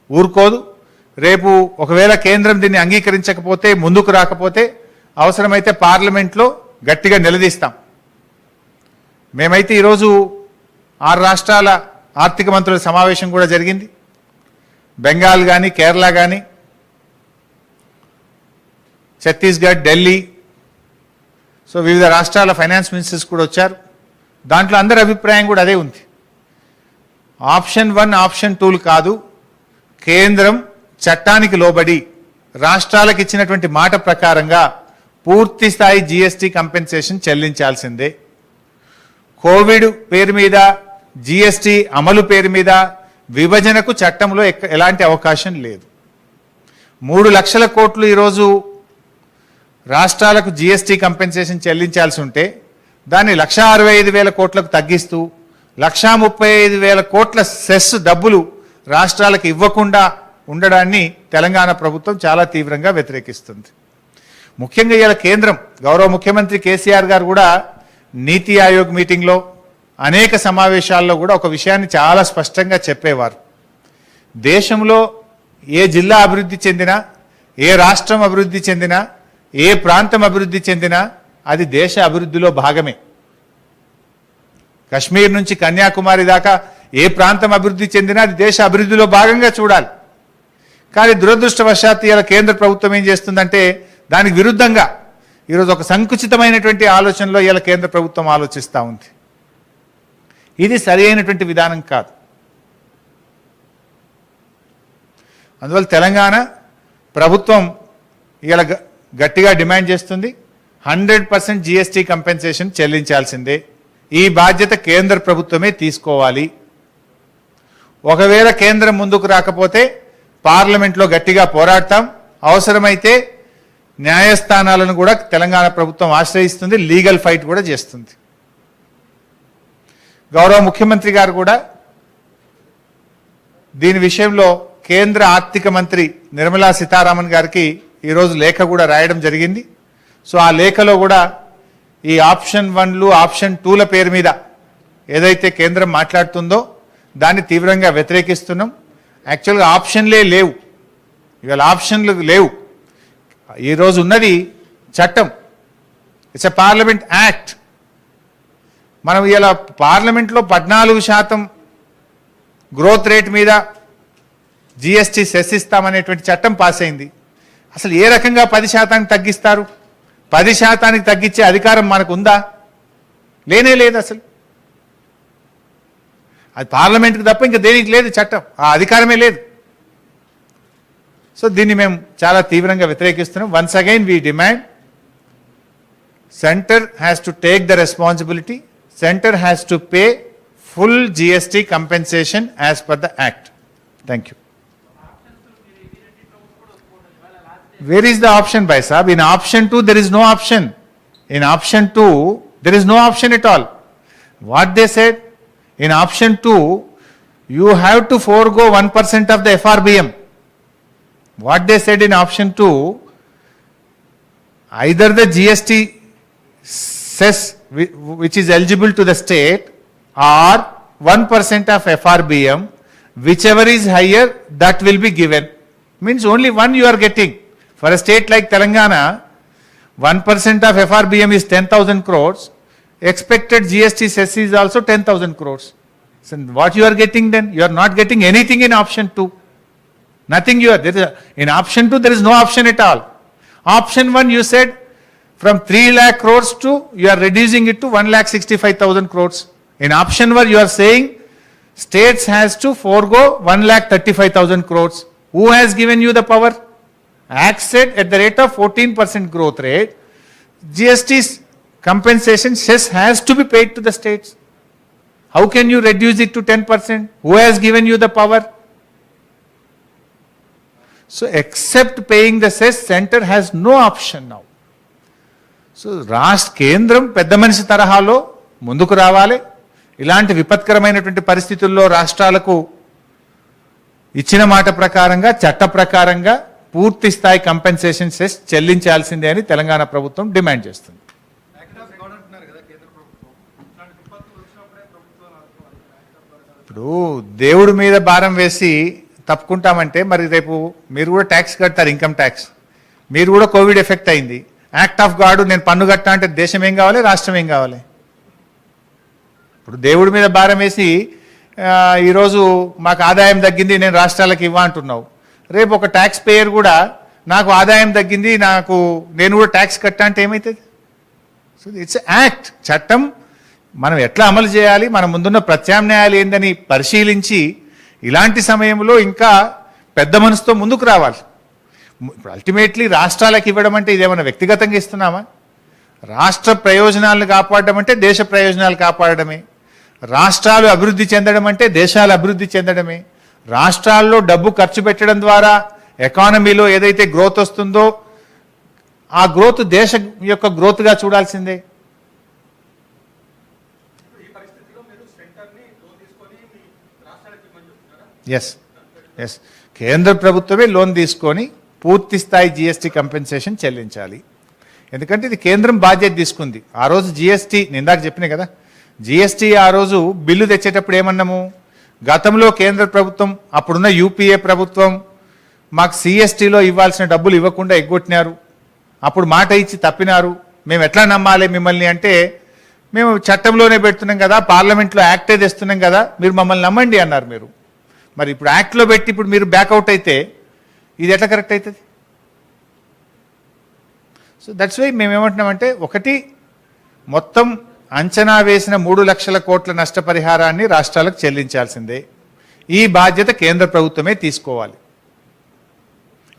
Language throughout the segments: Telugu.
ఊరుకోదు. రేపు ఒకవేళ కేంద్రం దీన్ని అంగీకరించకపోతే, ముందుకు రాకపోతే అవసరమైతే పార్లమెంట్లో గట్టిగా నిలదీస్తాం. మేమైతే ఈరోజు 6 రాష్ట్రాల ఆర్థిక మంత్రుల సమావేశం కూడా జరిగింది. బెంగాల్ కానీ, కేరళ కానీ, ఛత్తీస్గఢ్, ఢిల్లీ, సో వివిధ రాష్ట్రాల ఫైనాన్స్ మినిస్టర్స్ కూడా వచ్చారు. దాంట్లో అందరి అభిప్రాయం కూడా అదే ఉంది. ఆప్షన్ 1, ఆప్షన్ 2లు కాదు, కేంద్రం చట్టానికి లోబడి రాష్ట్రాలకు ఇచ్చినటువంటి మాట ప్రకారంగా పూర్తి స్థాయి జీఎస్టీ కంపెన్సేషన్ చెల్లించాల్సిందే. కోవిడ్ పేరు మీద, జీఎస్టీ అమలు పేరు మీద విభజనకు చట్టంలో ఎలాంటి అవకాశం లేదు. 3 లక్షల కోట్లు ఈరోజు రాష్ట్రాలకు జీఎస్టీ కంపెన్సేషన్ చెల్లించాల్సి ఉంటే దాన్ని 1,65,000 కోట్లకు తగ్గిస్తూ 1,35,000 కోట్ల సెస్ డబ్బులు రాష్ట్రాలకు ఇవ్వకుండా ఉండడాన్ని తెలంగాణ ప్రభుత్వం చాలా తీవ్రంగా వ్యతిరేకిస్తుంది. ముఖ్యంగా ఇవాళ కేంద్రం, గౌరవ ముఖ్యమంత్రి కేసీఆర్ గారు కూడా నీతి ఆయోగ్ మీటింగ్లో, అనేక సమావేశాల్లో కూడా ఒక విషయాన్ని చాలా స్పష్టంగా చెప్పేవారు. దేశంలో ఏ జిల్లా అభివృద్ధి చెందినా, ఏ రాష్ట్రం అభివృద్ధి చెందినా, ఏ ప్రాంతం అభివృద్ధి చెందినా అది దేశ అభివృద్ధిలో భాగమే. కశ్మీర్ నుంచి కన్యాకుమారి దాకా ఏ ప్రాంతం అభివృద్ధి చెందినా అది దేశ అభివృద్ధిలో భాగంగా చూడాలి. కానీ దురదృష్టవశాత్తు ఇలా కేంద్ర ప్రభుత్వం ఏం చేస్తుందంటే దానికి విరుద్ధంగా ఈరోజు ఒక సంకుచితమైనటువంటి ఆలోచనలో ఇలా కేంద్ర ప్రభుత్వం ఆలోచిస్తూ ఉంది. ఇది సరి అయినటువంటి విధానం కాదు. అందువల్ల తెలంగాణ ప్రభుత్వం ఇలా గట్టిగా డిమాండ్ చేస్తుంది, 100% జీఎస్టీ కంపెన్సేషన్ చెల్లించాల్సిందే. ఈ బాధ్యత కేంద్ర ప్రభుత్వమే తీసుకోవాలి. ఒకవేళ కేంద్రం ముందుకు రాకపోతే పార్లమెంట్లో గట్టిగా పోరాడతాం. అవసరమైతే న్యాయస్థానాలను కూడా తెలంగాణ ప్రభుత్వం ఆశ్రయిస్తుంది, లీగల్ ఫైట్ కూడా చేస్తుంది. గౌరవ ముఖ్యమంత్రి గారు కూడా దీని విషయంలో కేంద్ర ఆర్థిక మంత్రి నిర్మలా సీతారామన్ గారికి ఈరోజు లేఖ కూడా రాయడం జరిగింది. సో ఆ లేఖలో కూడా ఈ ఆప్షన్ 1లు, ఆప్షన్ 2ల పేరు మీద ఏదైతే కేంద్రం మాట్లాడుతుందో దాన్ని తీవ్రంగా వ్యతిరేకిస్తున్నాం. యాక్చువల్గా ఆప్షన్లే లేవు, ఇవాళ ఆప్షన్లు లేవు. ఈరోజు ఉన్నది చట్టం, ఇట్స్ ఎ పార్లమెంట్ యాక్ట్. మనం ఇలా పార్లమెంట్లో 14% గ్రోత్ రేట్ మీద జిఎస్టీ సెస్ ఇస్తామనేటువంటి చట్టం పాస్ అయింది. అసలు ఏ రకంగా 10% తగ్గిస్తారు? 10% తగ్గించే అధికారం మనకు ఉందా? లేనే లేదు. అసలు అది పార్లమెంట్కి తప్ప ఇంకా దేనికి లేదు చట్టం, ఆ అధికారమే లేదు. సో దీన్ని మేము చాలా తీవ్రంగా వ్యతిరేకిస్తున్నాం. Once again we demand centre has to take the responsibility, centre has to pay full GST compensation as per the act. Thank you. Where is the option, Bhai Sahab? In option 2, there is no option. In option 2, there is no option at all. What they said? In option 2, you have to forego 1% of the FRBM. What they said in option 2, either the GST cess which is eligible to the state or 1% of FRBM, whichever is higher, that will be given. Means only one you are getting. For a state like Telangana, 1% of FRBM is 10,000 crores. Expected GST cess is also 10,000 crores. So what you are getting then? You are not getting anything in option 2. Nothing you are. In option 2, there is no option at all. Option 1, you said from 3 lakh crores to, you are reducing it to 1,65,000 crores. In option 1, you are saying states has to forego 1,35,000 crores. Who has given you the power? Act said at the rate of 14% growth rate, GST compensation cess has to be paid to the states. How can you reduce it to 10%? Who has given you the power? So except paying the cess, center has no option now. So కేంద్రం పెద్ద మనిషి తరహాలో ముందుకు రావాలి. ఇలాంటి విపత్కరమైనటువంటి పరిస్థితుల్లో రాష్ట్రాలకు ఇచ్చిన మాట ప్రకారంగా, చట్ట ప్రకారంగా పూర్తి స్థాయి కంపెన్సేషన్ సెస్ చెల్లించాల్సిందే అని తెలంగాణ ప్రభుత్వం డిమాండ్ చేస్తుంది. ఇప్పుడు దేవుడి మీద భారం వేసి తప్పుకుంటామంటే మరి రేపు మీరు కూడా ట్యాక్స్ కడతారు, ఇన్కమ్ ట్యాక్స్. మీరు కూడా కోవిడ్ ఎఫెక్ట్ అయింది, యాక్ట్ ఆఫ్ గాడ్ నేను పన్ను కట్టా అంటే దేశం ఏం కావాలి, రాష్ట్రం ఏం కావాలి? ఇప్పుడు దేవుడి మీద భారం వేసి ఈరోజు మాకు ఆదాయం తగ్గింది నేను రాష్ట్రాలకు ఇవ్వ అంటున్నావు. రేపు ఒక ట్యాక్స్ పేయర్ కూడా నాకు ఆదాయం తగ్గింది నేను కూడా ట్యాక్స్ కట్టా అంటే ఏమవుతుంది? So it's act. చట్టం మనం ఎట్లా అమలు చేయాలి, మన ముందున్న ప్రత్యామ్నాయాలు ఏందని పరిశీలించి ఇలాంటి సమయంలో ఇంకా పెద్ద మనసుతో ముందుకు రావాలి. ఇప్పుడు అల్టిమేట్లీ రాష్ట్రాలకు ఇవ్వడం అంటే ఇదేమన్నా వ్యక్తిగతంగా ఇస్తున్నామా? రాష్ట్ర ప్రయోజనాలను కాపాడడం అంటే దేశ ప్రయోజనాలు కాపాడడమే. రాష్ట్రాలు అభివృద్ధి చెందడం అంటే దేశాలు అభివృద్ధి చెందడమే. రాష్ట్రాల్లో డబ్బు ఖర్చు పెట్టడం ద్వారా ఎకానమీలో ఏదైతే గ్రోత్ వస్తుందో ఆ గ్రోత్ దేశం యొక్క గ్రోత్గా చూడాల్సిందే. ఎస్ ఎస్ కేంద్ర ప్రభుత్వమే లోన్ తీసుకొని పూర్తి స్థాయి జిఎస్టీ కంపెన్సేషన్ చెల్లించాలి. ఎందుకంటే ఇది కేంద్రం బాధ్యత తీసుకుంది. ఆ రోజు జిఎస్టీ ఇందాక చెప్పినా కదా, జిఎస్టీ ఆ రోజు బిల్లు తెచ్చేటప్పుడు ఏమన్నాము, గతంలో కేంద్ర ప్రభుత్వం అప్పుడున్న యూపీఏ ప్రభుత్వం మాకు సిఎస్టీలో ఇవ్వాల్సిన డబ్బులు ఇవ్వకుండా ఎగ్గొట్టినారు, అప్పుడు మాట ఇచ్చి తప్పినారు, మేము ఎట్లా నమ్మాలి మిమ్మల్ని అంటే మేము చట్టంలోనే పెడుతున్నాం కదా, పార్లమెంట్లో యాక్టే తెస్తున్నాం కదా, మీరు మమ్మల్ని నమ్మండి అన్నారు. మీరు మరి ఇప్పుడు యాక్ట్లో పెట్టి ఇప్పుడు మీరు బ్యాక్అవుట్ అయితే ఇది ఎట్లా కరెక్ట్ అవుతుంది? సో దట్స్ వై మేము ఏమంటున్నామంటే, ఒకటి మొత్తం అంచనా వేసిన 3 లక్షల కోట్ల నష్టపరిహారాన్ని రాష్ట్రాలకు చెల్లించాల్సిందే. ఈ బాధ్యత కేంద్ర ప్రభుత్వమే తీసుకోవాలి.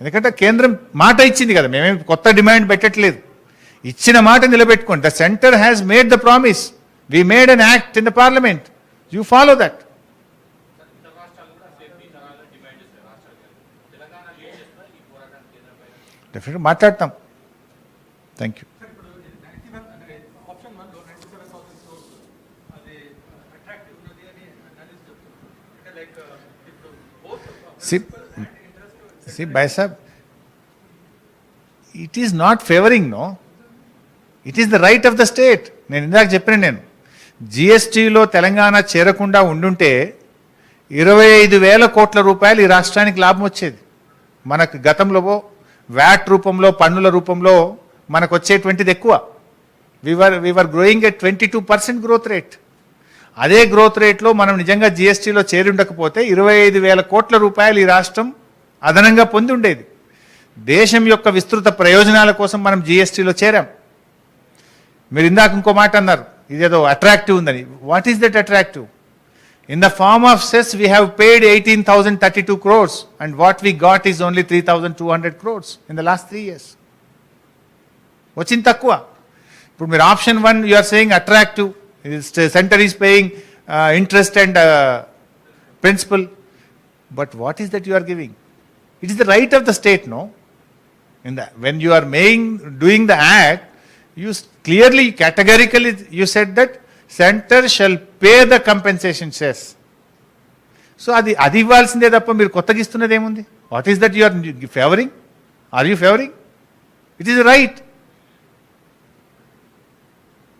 ఎందుకంటే కేంద్రం మాట ఇచ్చింది కదా, మేమేం కొత్త డిమాండ్ పెట్టట్లేదు, ఇచ్చిన మాట నిలబెట్టుకోండి. The centre has made the promise, we made an act in the parliament, you follow that. డెఫినెట్గా మాట్లాడతాం. Thank you. See, Bhai Sahab, it is not favoring, no. It is the right of the state. నేను ఇందాక చెప్పాను, జిఎస్టీలో తెలంగాణ చేరకుండా ఉండుంటే 25,000 కోట్ల రూపాయలు ఈ రాష్ట్రానికి లాభం వచ్చేది. మనకు గతంలో వ్యాట్ రూపంలో, పన్నుల రూపంలో మనకు వచ్చేటువంటిది ఎక్కువ. We are growing at 22% growth rate. అదే గ్రోత్ రేట్లో మనం నిజంగా జిఎస్టీలో చేరి ఉండకపోతే 25,000 కోట్ల రూపాయలు ఈ రాష్ట్రం అదనంగా పొంది ఉండేది. దేశం యొక్క విస్తృత ప్రయోజనాల కోసం మనం జిఎస్టీలో చేరాం. మీరు ఇందాక ఇంకో మాట అన్నారు, ఇదేదో అట్రాక్టివ్ ఉందని. What is that attractive? In the form of cess we have paid 18,032 crores and what we got is only 3,200 crores in the last 3 years. వచ్చింది తక్కువ. ఇప్పుడు మీరు option 1 you are saying attractive, centre is paying interest and principal, but what is that you are giving? It is the right of the state, no? When you are doing the act, you clearly, categorically, you said that center shall pay the compensation cess. So అది ఇవ్వాల్సిందే తప్ప మీరు కొత్తగా ఇస్తున్నది ఏముంది? What is that you are favoring? Are you favoring? It is right.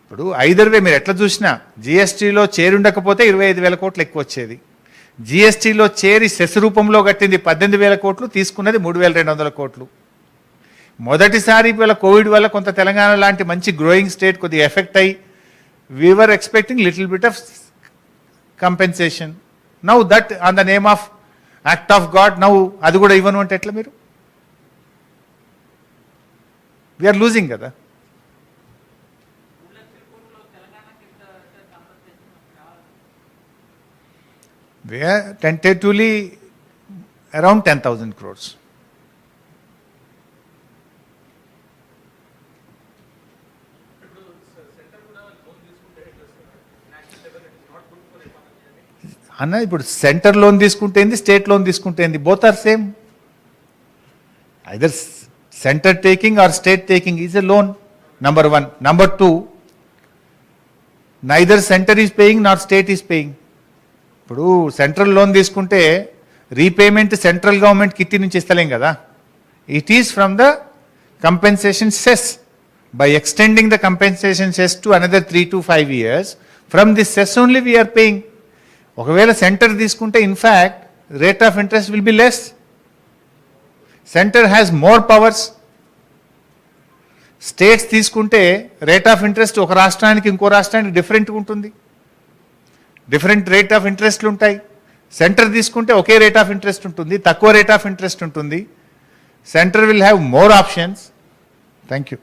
ఇప్పుడు ఐదర్ వే మీరు ఎట్లా చూసినా జిఎస్టీలో చేరుండకపోతే 25,000 కోట్లు ఎక్కువ వచ్చేది. జిఎస్టీలో చేరి సెస్ రూపంలో కట్టింది 18,000 కోట్లు, తీసుకున్నది 3,200 కోట్లు. మొదటిసారి ఇవాళ కోవిడ్ వల్ల కొంత తెలంగాణ లాంటి మంచి గ్రోయింగ్ స్టేట్ కొద్దిగా ఎఫెక్ట్ అయ్యి we are expecting little bit of compensation. Now that on the name of act of God, now అది కూడా ఇవ్వను అంటే ఎట్లా? మీరు వీఆర్ లూజింగ్ కదా. We are tentatively around 10,000 crores. అన్న ఇప్పుడు సెంటర్ లోన్ తీసుకుంటే ఏంది, స్టేట్ లోన్ తీసుకుంటే ఏంది, both are same. Either centre taking or state taking is a loan, number 1. Number 2, neither centre is paying nor state is paying. ఇప్పుడు సెంట్రల్ లోన్ తీసుకుంటే రీపేమెంట్ సెంట్రల్ గవర్నమెంట్ కిట్టి నుంచి ఇస్తలేం కదా. It is from the compensation cess. By extending the compensation cess to another 3 to 5 years, from this cess only we are paying. ఒకవేళ సెంటర్ తీసుకుంటే in fact rate of interest will be less. Center has more powers. States తీసుకుంటే రేట్ ఆఫ్ ఇంట్రెస్ట్ ఒక రాష్ట్రానికి ఇంకో రాష్ట్రానికి డిఫరెంట్గా ఉంటుంది, డిఫరెంట్ రేట్ ఆఫ్ ఇంట్రెస్ట్లు ఉంటాయి. సెంటర్ తీసుకుంటే ఒకే రేట్ ఆఫ్ ఇంట్రెస్ట్ ఉంటుంది, తక్కువ రేట్ ఆఫ్ ఇంట్రెస్ట్ ఉంటుంది. Centre will have more options. Thank you.